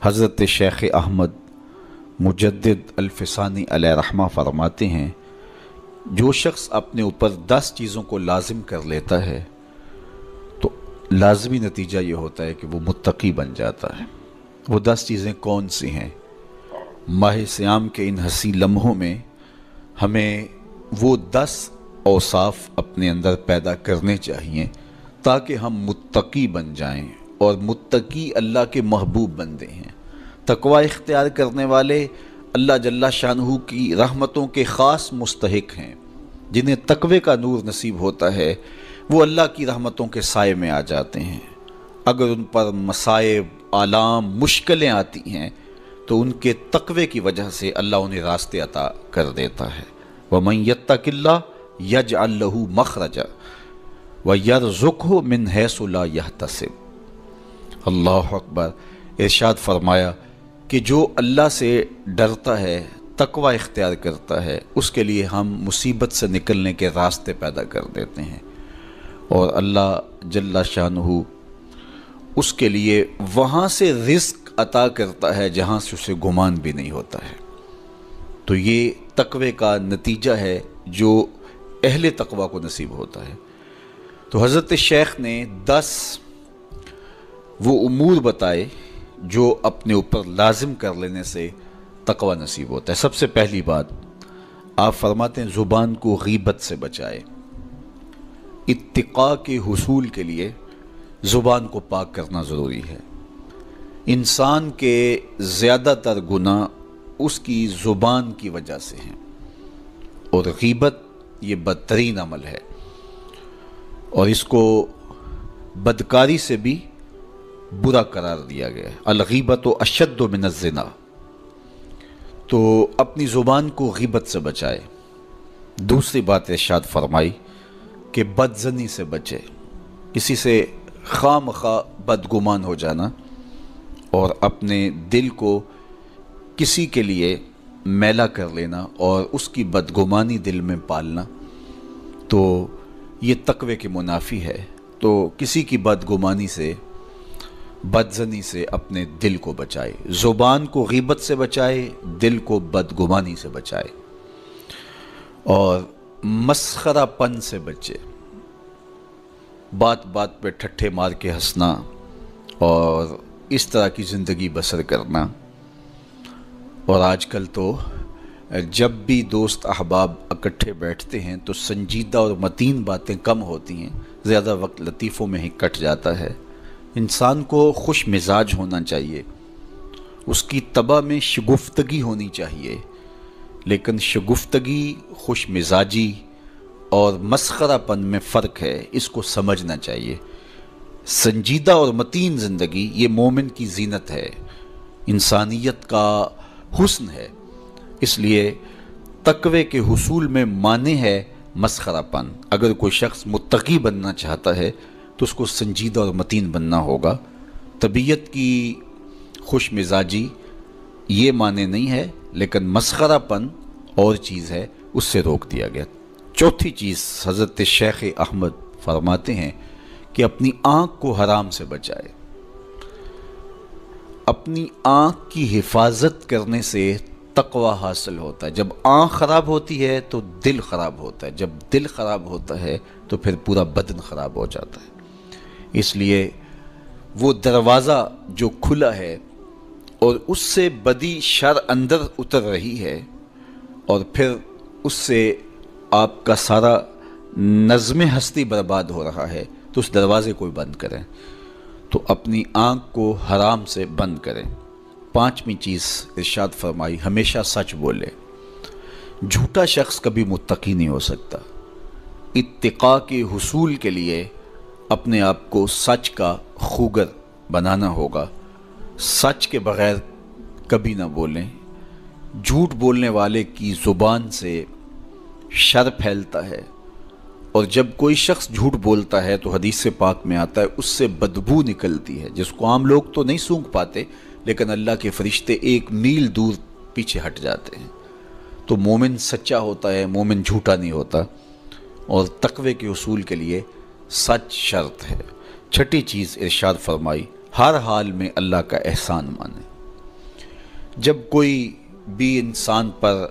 حضرت شیخ احمد مجدد الفسانی علیہ رحمہ فرماتے ہیں، جو شخص اپنے اوپر 10 چیزوں کو لازم کر لیتا ہے تو لازمی نتیجہ یہ ہوتا ہے کہ وہ متقی بن جاتا ہے۔ وہ 10 چیزیں کون سی ہیں؟ ماہ صیام کے ان حسین لمحوں میں ہمیں وہ 10 اوصاف اپنے اندر پیدا کرنے چاہیے تاکہ ہم متقی بن جائیں، اور متقی اللہ کے محبوب بندے ہیں۔ تقوی اختیار کرنے والے اللہ جل شانہ کی رحمتوں کے خاص مستحق ہیں۔ جنہیں تقوی کا نور نصیب ہوتا ہے وہ اللہ کی رحمتوں کے سائے میں آ جاتے ہیں۔ اگر ان پر مصائب، آلام، مشکلیں آتی ہیں تو ان کے تقوی کی وجہ سے اللہ انہیں راستے عطا کر دیتا ہے۔ وَمَن يَتَّقِ اللَّهَ يَجْعَل لَّهُ مَخْرَجًا وَيَرْزُقْهُ مِنْ حَيْثُ لَا يَحْتَسِبُ۔ اللہ اکبر۔ ارشاد فرمایا کہ جو اللہ سے ڈرتا ہے، تقوی اختیار کرتا ہے، اس کے لیے ہم مصیبت سے نکلنے کے راستے پیدا کر دیتے ہیں، اور اللہ جل شانہ اس کے لیے وہاں سے رزق عطا کرتا ہے جہاں سے اسے گمان بھی نہیں ہوتا ہے۔ تو یہ تقوی کا نتیجہ ہے جو اہل تقوی کو نصیب ہوتا ہے۔ تو حضرت شیخ نے 10 وہ امور بتائے جو اپنے اوپر لازم کر لینے سے تقوی نصیب ہوتا ہے۔ سب سے پہلی بات آپ فرماتے ہیں زبان کو غیبت سے بچائے۔ اتقاء کے حصول کے لیے زبان کو پاک کرنا ضروری ہے۔ انسان کے زیادہ تر گناہ اس کی زبان کی وجہ سے ہیں، اور غیبت یہ بدترین عمل ہے، اور اس کو بدکاری سے بھی برا قرار دیا گیا ہے۔ الغیبت اشد من الزنا۔ تو اپنی زبان کو غیبت سے بچائے۔ دوسری بات ارشاد فرمائی کہ بدظنی سے بچے، کسی سے خواہ مخواہ بدگمان ہو جانا اور اپنے دل کو کسی کے لیے میلا کر لینا اور اس کی بدگمانی دل میں پالنا، تو یہ تقوی کے منافی ہے۔ تو کسی کی بدگمانی سے، بدظنی سے اپنے دل کو بچائے، زبان کو غیبت سے بچائے، دل کو بدگمانی سے بچائے، اور مسخرہ پن سے بچے۔ بات بات پہ ٹھٹھے مار کے ہنسنا اور اس طرح کی زندگی بسر کرنا۔ اور آج کل تو جب بھی دوست احباب اکٹھے بیٹھتے ہیں تو سنجیدہ اور متین باتیں کم ہوتی ہیں، زیادہ وقت لطیفوں میں ہی کٹ جاتا ہے۔ انسان کو خوش مزاج ہونا چاہیے، اس کی طبع میں شگفتگی ہونی چاہیے، لیکن شگفتگی، خوش مزاجی اور مسخرہ پن میں فرق ہے، اس کو سمجھنا چاہیے۔ سنجیدہ اور متین زندگی یہ مومن کی زینت ہے، انسانیت کا حسن ہے۔ اس لیے تقوی کے حصول میں مانع ہے مسخرہ پن۔ اگر کوئی شخص متقی بننا چاہتا ہے تو اس کو سنجیدہ اور متین بننا ہوگا۔ طبیعت کی خوش مزاجی یہ معنی نہیں ہے، لیکن مسخرہ پن اور چیز ہے، اس سے روک دیا گیا۔ چوتھی چیز حضرت شیخ احمد فرماتے ہیں کہ اپنی آنکھ کو حرام سے بچائے۔ اپنی آنکھ کی حفاظت کرنے سے تقوی حاصل ہوتا ہے۔ جب آنکھ خراب ہوتی ہے تو دل خراب ہوتا ہے، جب دل خراب ہوتا ہے تو پھر پورا بدن خراب ہو جاتا ہے۔ اس لیے وہ دروازہ جو کھلا ہے اور اس سے بدی شر اندر اتر رہی ہے، اور پھر اس سے آپ کا سارا نظم ہستی برباد ہو رہا ہے، تو اس دروازے کو بند کریں۔ تو اپنی آنکھ کو حرام سے بند کریں۔ پانچویں چیز ارشاد فرمائی، ہمیشہ سچ بولے۔ جھوٹا شخص کبھی متقی نہیں ہو سکتا۔ اتقاء کے حصول کے لیے اپنے آپ کو سچ کا خوگر بنانا ہوگا۔ سچ کے بغیر کبھی نہ بولیں۔ جھوٹ بولنے والے کی زبان سے شر پھیلتا ہے، اور جب کوئی شخص جھوٹ بولتا ہے تو حدیث پاک میں آتا ہے اس سے بدبو نکلتی ہے، جس کو عام لوگ تو نہیں سونگھ پاتے، لیکن اللہ کے فرشتے 1 میل دور پیچھے ہٹ جاتے ہیں۔ تو مومن سچا ہوتا ہے، مومن جھوٹا نہیں ہوتا، اور تقوی کے حصول کے لیے سچ شرط ہے۔ چھٹی چیز ارشاد فرمائی، ہر حال میں اللہ کا احسان مانے۔ جب کوئی بھی انسان پر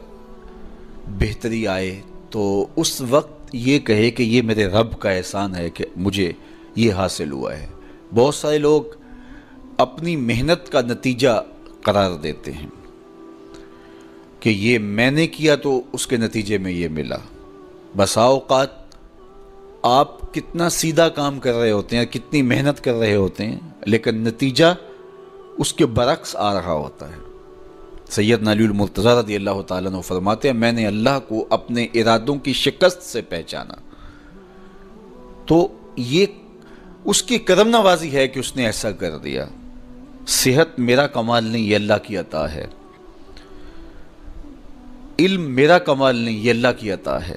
بہتری آئے تو اس وقت یہ کہے کہ یہ میرے رب کا احسان ہے کہ مجھے یہ حاصل ہوا ہے۔ بہت سارے لوگ اپنی محنت کا نتیجہ قرار دیتے ہیں کہ یہ میں نے کیا تو اس کے نتیجے میں یہ ملا۔ بسا اوقات آپ کتنا سیدھا کام کر رہے ہوتے ہیں، کتنی محنت کر رہے ہوتے ہیں، لیکن نتیجہ اس کے برعکس آ رہا ہوتا ہے۔ سیدنا علی المرتضیٰ رضی اللہ تعالیٰ عنہ فرماتے ہیں میں نے اللہ کو اپنے ارادوں کی شکست سے پہچانا، تو یہ اس کی کرم نوازی ہے کہ اس نے ایسا کر دیا۔ صحت میرا کمال نہیں، یہ اللہ کی عطا ہے۔ علم میرا کمال نہیں، یہ اللہ کی عطا ہے۔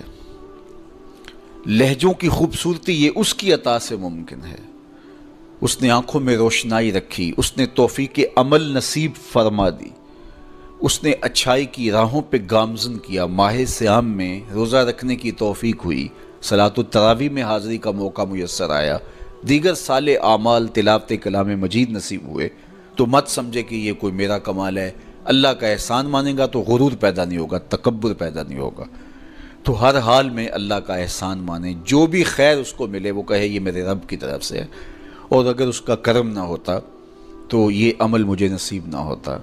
لہجوں کی خوبصورتی یہ اس کی عطا سے ممکن ہے۔ اس نے آنکھوں میں روشنائی رکھی، اس نے توفیق عمل نصیب فرما دی، اس نے اچھائی کی راہوں پہ گامزن کیا، ماہ صیام میں روزہ رکھنے کی توفیق ہوئی، صلاۃ التراویح میں حاضری کا موقع میسر آیا، دیگر صالح اعمال تلاوت کلام مجید نصیب ہوئے، تو مت سمجھے کہ یہ کوئی میرا کمال ہے۔ اللہ کا احسان مانے گا تو غرور پیدا نہیں ہوگا، تکبر پیدا نہیں ہوگا۔ تو ہر حال میں اللہ کا احسان مانے، جو بھی خیر اس کو ملے وہ کہے یہ میرے رب کی طرف سے ہے، اور اگر اس کا کرم نہ ہوتا تو یہ عمل مجھے نصیب نہ ہوتا۔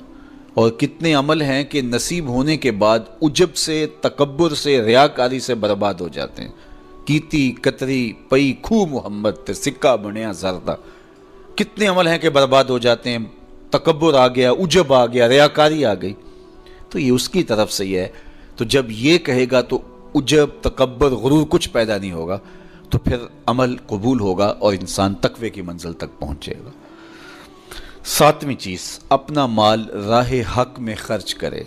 اور کتنے عمل ہیں کہ نصیب ہونے کے بعد عجب سے، تکبر سے، ریاکاری سے برباد ہو جاتے ہیں۔ کیتی کتری پئی کھو محمد تے سکہ بنیا زردہ، کتنے عمل ہیں کہ برباد ہو جاتے ہیں، تکبر آ گیا، عجب آ گیا، ریاکاری آ گئی، تو یہ اس کی طرف سے ہی ہے۔ تو جب یہ کہے گا تو عجب، تکبر، غرور کچھ پیدا نہیں ہوگا، تو پھر عمل قبول ہوگا اور انسان تقوی کی منزل تک پہنچے گا۔ ساتویں چیز، اپنا مال راہ حق میں خرچ کرے،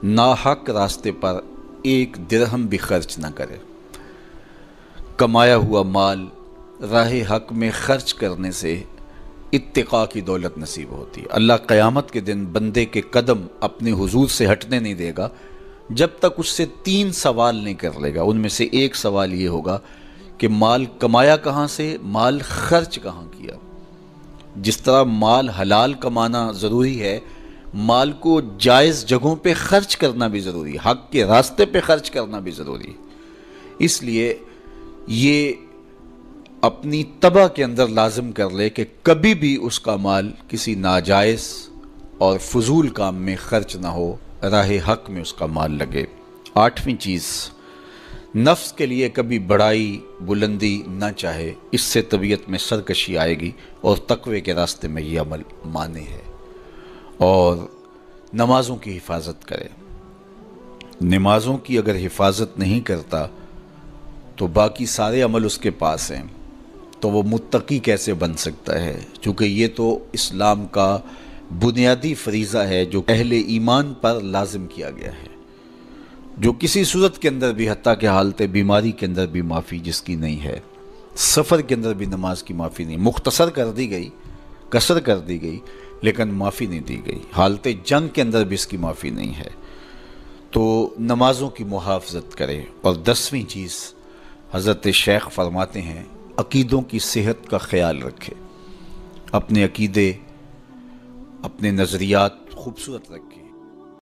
ناحق راستے پر ایک درہم بھی خرچ نہ کرے۔ کمایا ہوا مال راہ حق میں خرچ کرنے سے اتقاء کی دولت نصیب ہوتی ہے۔ اللہ قیامت کے دن بندے کے قدم اپنے حضور سے ہٹنے نہیں دے گا جب تک اس سے 3 سوال نہیں کر لے گا۔ ان میں سے ایک سوال یہ ہوگا کہ مال کمایا کہاں سے، مال خرچ کہاں کیا۔ جس طرح مال حلال کمانا ضروری ہے، مال کو جائز جگہوں پہ خرچ کرنا بھی ضروری ہے، حق کے راستے پہ خرچ کرنا بھی ضروری ہے۔ اس لیے یہ اپنی طبع کے اندر لازم کر لے کہ کبھی بھی اس کا مال کسی ناجائز اور فضول کام میں خرچ نہ ہو، راہ حق میں اس کا مال لگے۔ 8ویں چیز، نفس کے لیے کبھی بڑائی بلندی نہ چاہے، اس سے طبیعت میں سرکشی آئے گی اور تقوی کے راستے میں یہ عمل مانے ہے۔ اور نمازوں کی حفاظت کرے۔ نمازوں کی اگر حفاظت نہیں کرتا تو باقی سارے عمل اس کے پاس ہیں، تو وہ متقی کیسے بن سکتا ہے؟ چونکہ یہ تو اسلام کا بنیادی فریضہ ہے جو اہل ایمان پر لازم کیا گیا ہے، جو کسی صورت کے اندر بھی، حتیٰ کہ حالت بیماری کے اندر بھی معافی جس کی نہیں ہے، سفر کے اندر بھی نماز کی معافی نہیں، مختصر کر دی گئی، قصر کر دی گئی، لیکن معافی نہیں دی گئی، حالت جنگ کے اندر بھی اس کی معافی نہیں ہے۔ تو نمازوں کی محافظت کرے۔ اور 10ویں چیز، حضرت شیخ فرماتے ہیں عقیدوں کی صحت کا خیال رکھے، اپنے عقیدے، اپنے نظریات خوبصورت رکھے۔